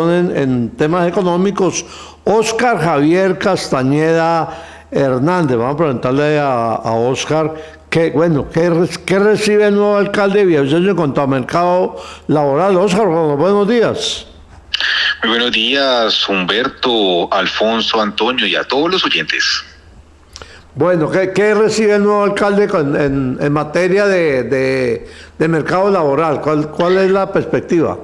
en temas económicos, Óscar Javier Castañeda Hernández. Vamos a preguntarle a Óscar ¿qué recibe el nuevo alcalde de Villavicencio en cuanto a mercado laboral? Óscar, buenos días. Muy buenos días, Humberto, Alfonso, Antonio y a todos los oyentes. Bueno, ¿qué recibe el nuevo alcalde en materia de mercado laboral? ¿Cuál es la perspectiva?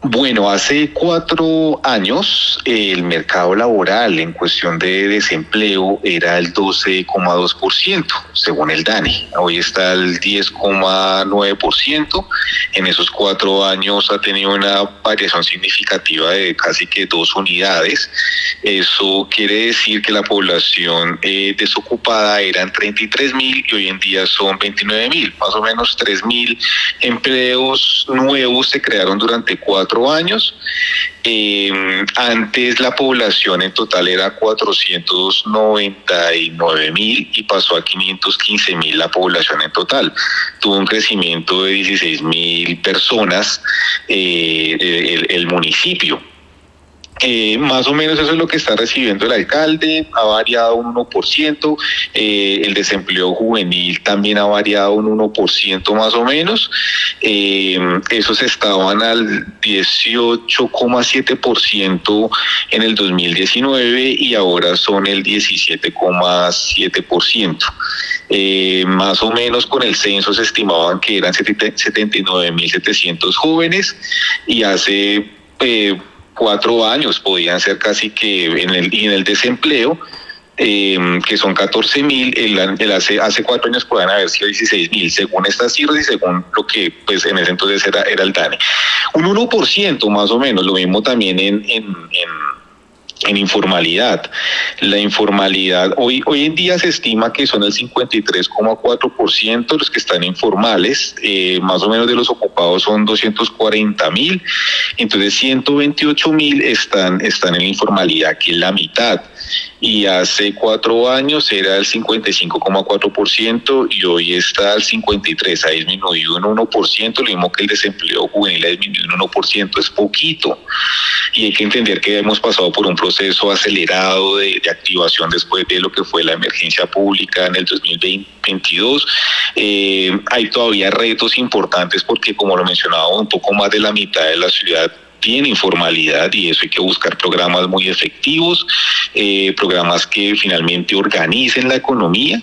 Bueno, hace 4 años el mercado laboral en cuestión de desempleo era el 12,2%, según el DANE. Hoy está el 10,9%. En esos 4 años ha tenido una variación significativa de casi que 2 unidades. Eso quiere decir que la población desocupada eran 33.000 y hoy en día son 29.000. Más o menos 3.000 empleos nuevos se crearon durante 4 años. Antes la población en total era 499.000 y pasó a 515.000 la población en total. Tuvo un crecimiento de 16.000 personas el municipio. Más o menos eso es lo que está recibiendo el alcalde. Ha variado un 1%, el desempleo juvenil también ha variado un 1% más o menos. Esos estaban al 18,7% en el 2019 y ahora son el 17,7%. Más o menos con el censo se estimaban que eran 79.700 jóvenes y hace 4 años podían ser casi que en el desempleo, que son 14.000, hace 4 años podían haber sido 16.000, según estas cifras y según lo que pues en ese entonces era el DANE. Un 1% más o menos, lo mismo también en informalidad. La informalidad, hoy en día se estima que son el 53,4% los que están informales, más o menos de los ocupados son 240.000, entonces 128.000 están en la informalidad, que es la mitad. Y hace 4 años era el 55,4% y hoy está al 53%, ha disminuido en 1%, lo mismo que el desempleo juvenil ha disminuido en 1%, es poquito. Y hay que entender que hemos pasado por un proceso acelerado de activación después de lo que fue la emergencia pública en el 2022. Hay todavía retos importantes porque, como lo mencionaba, un poco más de la mitad de la ciudad tiene informalidad y eso hay que buscar programas muy efectivos, programas que finalmente organicen la economía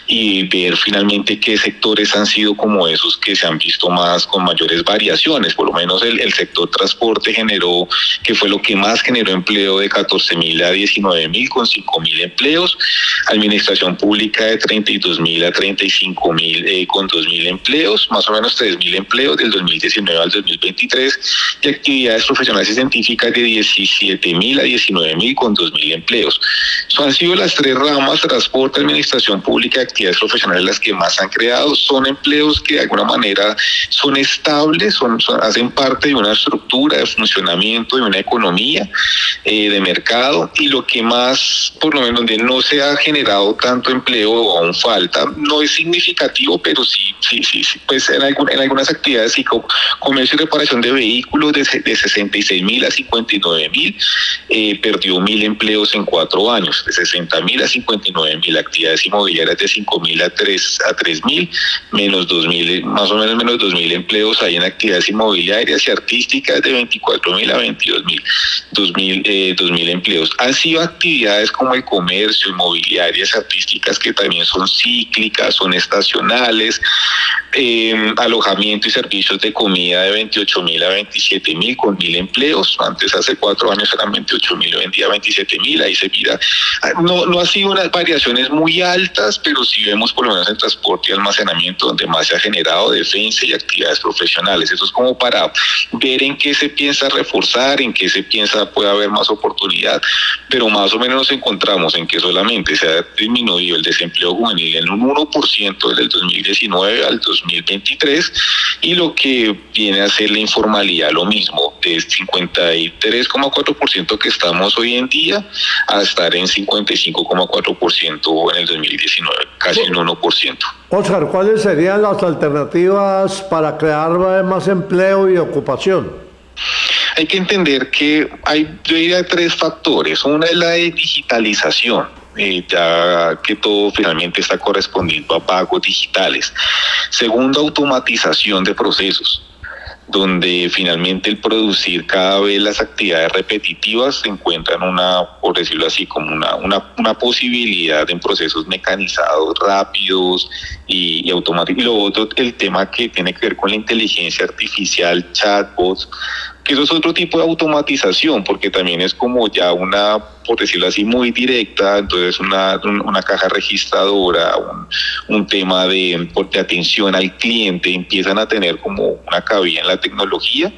y ver finalmente qué sectores han sido como esos que se han visto más con mayores variaciones. Por lo menos el sector transporte generó, que fue lo que más generó empleo, de 14.000 a 19.000 con 5.000 empleos, administración pública de 32.000 a 35.000 con 2.000 empleos, más o menos 3.000 empleos del 2019 al 2023 y actividades profesionales y científicas de 17.000 a 19.000 con 2.000 empleos. Eso han sido las 3 ramas: transporte, administración pública y actividades profesionales, las que más han creado. Son empleos que de alguna manera son estables, hacen parte de una estructura de funcionamiento de una economía de mercado, y lo que más, por lo menos donde no se ha generado tanto empleo o aún falta, no es significativo, pero sí, pues en algunas actividades, sí, comercio y reparación de vehículos de 66.000 a 59.000, perdió 1.000 empleos en 4 años, de 60.000 a 59.000, actividades inmobiliarias de 5.000 a 3.000, menos 2.000, más o menos menos 2.000 empleos hay en actividades inmobiliarias y artísticas, de 24.000 a 22.000, 2.000 empleos. Han sido actividades como el comercio, inmobiliarias, artísticas, que también son cíclicas, son estacionales, alojamiento y servicios de comida de 28.000 a 27.000 con 1.000 empleos. Antes, hace 4 años eran 28.000, hoy en día 27.000. Ahí se mira, no ha sido unas variaciones muy altas, pero sí vemos por lo menos en transporte y almacenamiento donde más se ha generado, defensa y actividades profesionales. Eso es como para ver en qué se piensa reforzar, en qué se piensa puede haber más oportunidad, pero más o menos nos encontramos en que solamente se ha disminuido el desempleo juvenil en un 1% desde el 2019 al 2023, y lo que viene a ser la informalidad lo mismo, de 53,4% que estamos hoy en día a estar en 55,4% en el 2019, casi un 1%. Óscar, ¿cuáles serían las alternativas para crear más empleo y ocupación? Hay que entender que yo diría 3 factores. Una es la de digitalización, ya que todo finalmente está correspondiendo a pagos digitales. Segundo, automatización de procesos, donde finalmente el producir cada vez las actividades repetitivas se encuentran por decirlo así, como una posibilidad en procesos mecanizados, rápidos y automáticos. Y lo otro, el tema que tiene que ver con la inteligencia artificial, chatbots, que eso es otro tipo de automatización, porque también es como ya por decirlo así, muy directa. Entonces una caja registradora, un tema de atención al cliente, empiezan a tener como una cabida en la tecnología,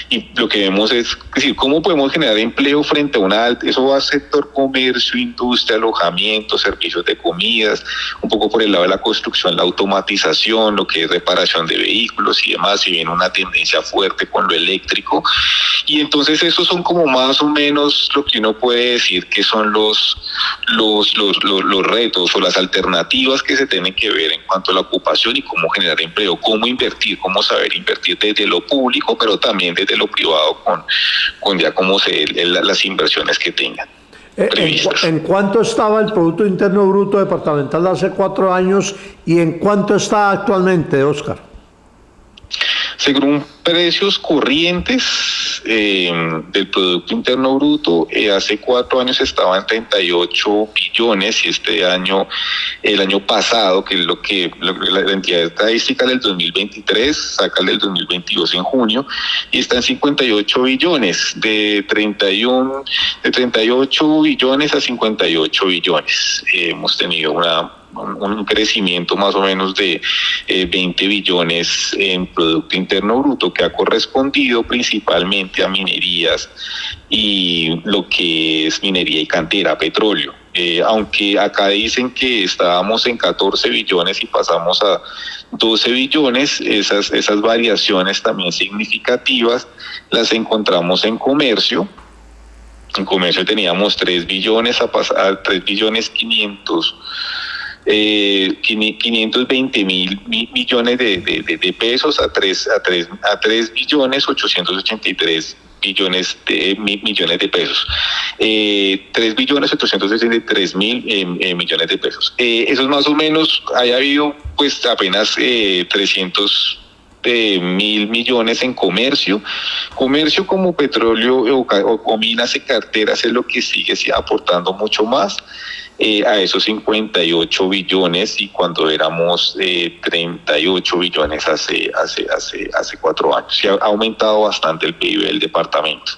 y lo que vemos es decir, cómo podemos generar empleo frente a eso va a sector comercio, industria, alojamiento, servicios de comidas, un poco por el lado de la construcción, la automatización, lo que es reparación de vehículos y demás, si viene una tendencia fuerte con lo eléctrico. Y entonces esos son como más o menos lo que uno puede decir que son los retos o las alternativas que se tienen que ver en cuanto a la ocupación y cómo generar empleo, cómo invertir, cómo saber invertir desde lo público, pero también desde lo privado con ya como las inversiones que tengan. ¿En cuánto estaba el Producto Interno Bruto departamental hace 4 años y en cuánto está actualmente, Oscar? Según precios corrientes del Producto Interno Bruto, hace 4 años estaba en 38 billones y el año pasado, que es lo que la entidad estadística del 2023 saca el del 2022 en junio, y está en 58 billones, de 38 billones a 58 billones. Hemos tenido un crecimiento más o menos de 20 billones en Producto Interno Bruto, que ha correspondido principalmente a minerías y lo que es minería y cantera, petróleo. Aunque acá dicen que estábamos en 14 billones y pasamos a 12 billones, esas variaciones también significativas las encontramos en comercio. En comercio teníamos 3 billones a pasar a 3 billones 520 mil millones de pesos a 3 billones 883 millones de pesos. 3 billones 863 mil millones de pesos. Eso es más o menos, haya habido pues apenas 300 mil millones en comercio. Comercio como petróleo o minas y carteras es lo que sigue aportando mucho más a esos 58 billones, y cuando éramos 38 billones hace 4 años. Se ha aumentado bastante el PIB del departamento.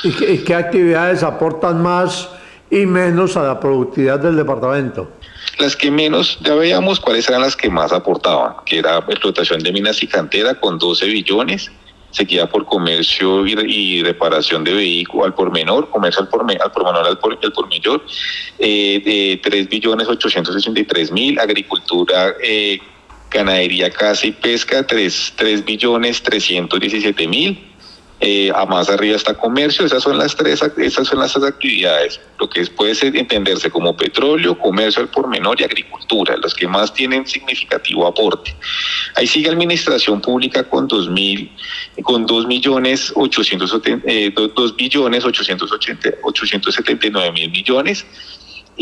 ¿Y qué actividades aportan más y menos a la productividad del departamento? Las que menos, ya veíamos cuáles eran las que más aportaban, que era explotación de minas y cantera con 12 billones, seguida por comercio y reparación de vehículos al por menor, comercio al por menor, al por mayor, de 3 billones 883 mil, agricultura, ganadería, caza y pesca, 3 billones 317 mil. A más arriba está comercio. Esas son las tres actividades, lo que puede entenderse como petróleo, comercio al por menor y agricultura, los que más tienen significativo aporte. Ahí sigue administración pública con 2 billones 879 mil millones.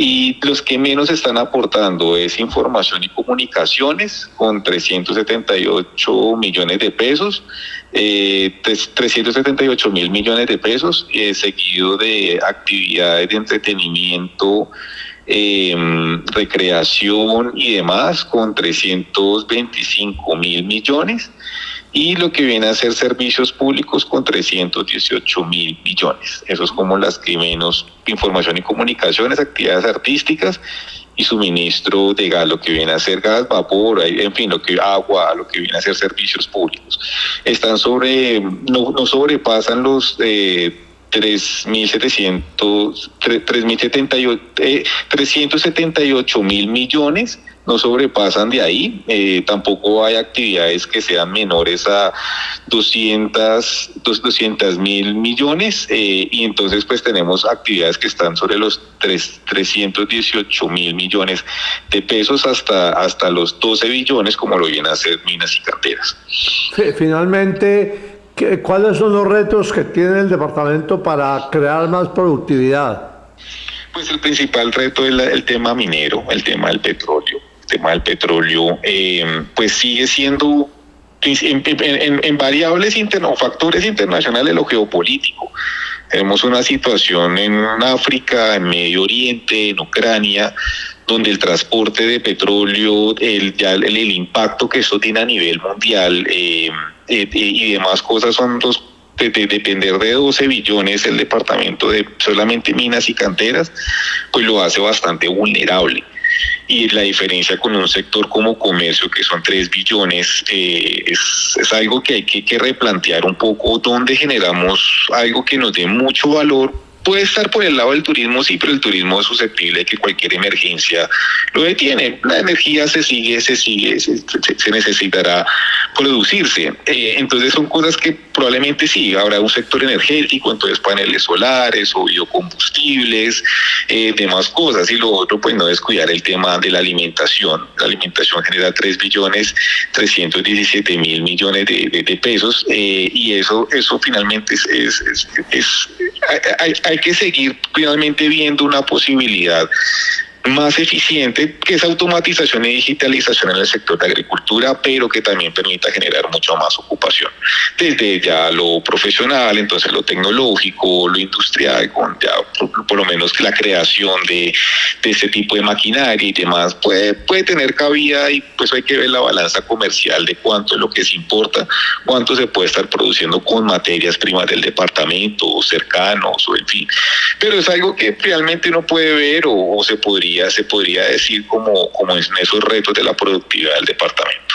Y los que menos están aportando es información y comunicaciones con 378 millones de pesos, 378 mil millones de pesos, seguido de actividades de entretenimiento, recreación y demás con 325 mil millones. Y lo que viene a ser servicios públicos con 318 mil millones. Eso es como las que menos. Información y comunicaciones, actividades artísticas y suministro de gas, lo que viene a ser gas, vapor, en fin, agua, lo que viene a ser servicios públicos. Están no sobrepasan los 378 mil millones, no sobrepasan de ahí. Tampoco hay actividades que sean menores a 200 mil millones, y entonces pues tenemos actividades que están sobre los 318 mil millones de pesos hasta los 12 billones, como lo vienen a hacer minas y carteras. Finalmente, ¿Cuáles son los retos que tiene el departamento para crear más productividad? Pues el principal reto es el tema minero, el tema del petróleo. El tema del petróleo pues sigue siendo en variables o factores internacionales lo geopolítico. Tenemos una situación en África, en Medio Oriente, en Ucrania, donde el transporte de petróleo, el impacto que esto tiene a nivel mundial y demás cosas son depender de 12 billones el departamento de solamente minas y canteras, pues lo hace bastante vulnerable. Y la diferencia con un sector como comercio, que son 3 billones, es algo que hay que replantear un poco, donde generamos algo que nos dé mucho valor. Puede estar por el lado del turismo, sí, pero el turismo es susceptible de que cualquier emergencia lo detiene. La energía se necesitará producirse. Entonces son cosas que probablemente sí, habrá un sector energético, entonces paneles solares o biocombustibles, demás cosas. Y lo otro, pues no descuidar el tema de la alimentación. La alimentación genera 3.317.000.000.000 de pesos y eso finalmente hay que seguir finalmente viendo una posibilidad más eficiente, que es automatización y digitalización en el sector de agricultura, pero que también permita generar mucho más ocupación, desde ya lo profesional, entonces lo tecnológico, lo industrial, con ya por lo menos que la creación de este tipo de maquinaria y demás puede tener cabida, y pues hay que ver la balanza comercial de cuánto es lo que se importa, cuánto se puede estar produciendo con materias primas del departamento o cercanos o en fin, pero es algo que realmente uno puede ver o se podría decir como en esos retos de la productividad del departamento.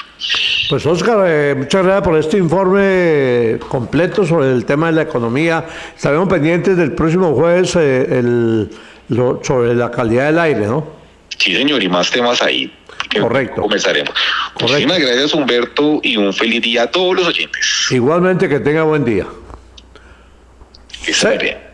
Pues Óscar, muchas gracias por este informe completo sobre el tema de la economía. Estaremos pendientes del próximo jueves sobre la calidad del aire, ¿no? Sí, señor, y más temas ahí. Correcto. Comenzaremos. Correcto. Muchísimas gracias, Humberto, y un feliz día a todos los oyentes. Igualmente, que tenga buen día. Que esté bien.